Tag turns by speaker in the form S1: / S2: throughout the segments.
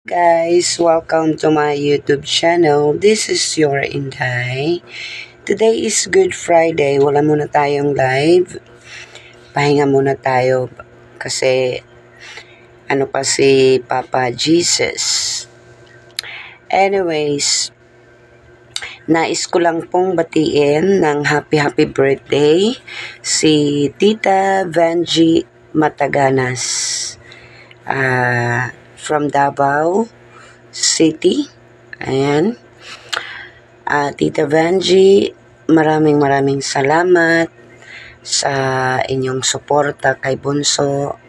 S1: Guys, welcome to my YouTube channel. This is your Inday. Today is Good Friday. Wala muna tayong live. Pahinga muna tayo kasi ano pa si Papa Jesus. Anyways, nais ko lang pong batiin ng happy birthday si Tita Vanji Mataganas. From Davao City. Ayan. Tita Vanji, maraming salamat sa inyong suporta kay Bunso.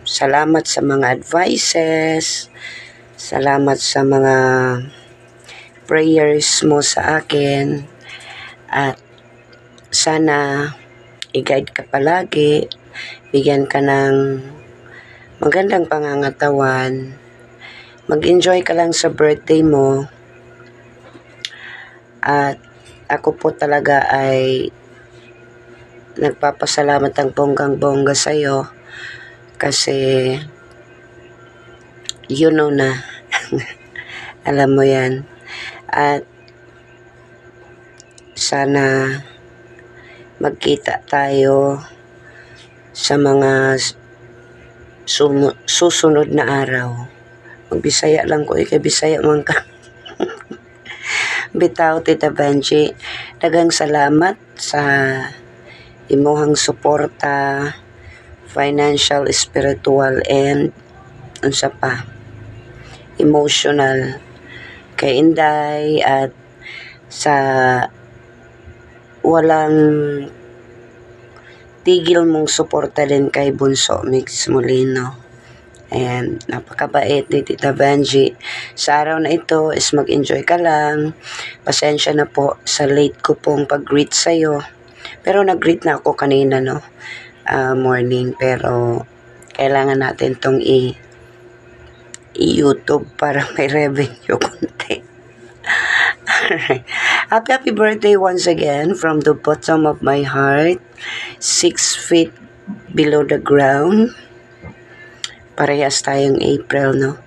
S1: Salamat sa mga advices. Salamat sa mga prayers mo sa akin. At sana i-guide ka palagi. Bigyan ka ng magandang pangangatawan. Mag-enjoy ka lang sa birthday mo. At ako po talaga ay nagpapasalamat ang bonggang-bongga sa'yo. Kasi you know na. Alam mo yan. At sana magkita tayo sa mga susunod na araw. Magbisaya lang ko, kay Bisaya man ka. Bitaw, Tita Vanji, daghang salamat sa imuhang suporta, financial, spiritual, and unsa pa, emotional kay Inday, at sa walang tigil mong suporta din kay Bunso Mix Molino. Ayan, napakabait ni Tita Vanji. Sa araw na ito is mag-enjoy ka lang. Pasensya na po sa late ko pong pag-greet sa'yo. Pero nag-greet na ako kanina, no? Morning. Pero kailangan natin tong i-YouTube para may revenue konti. Alright. Happy birthday once again from the bottom of my heart. 6 feet below the ground. Parehas tayong April, no?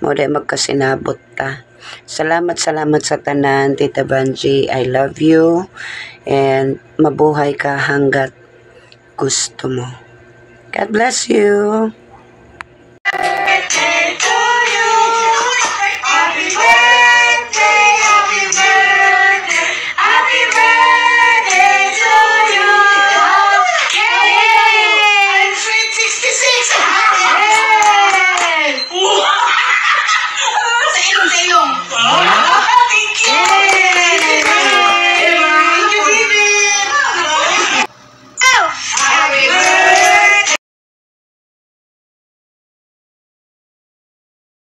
S1: Muna magkasinabot ta. Salamat sa tanan, Tita Vanji. I love you. And mabuhay ka hanggat gusto mo. God bless you.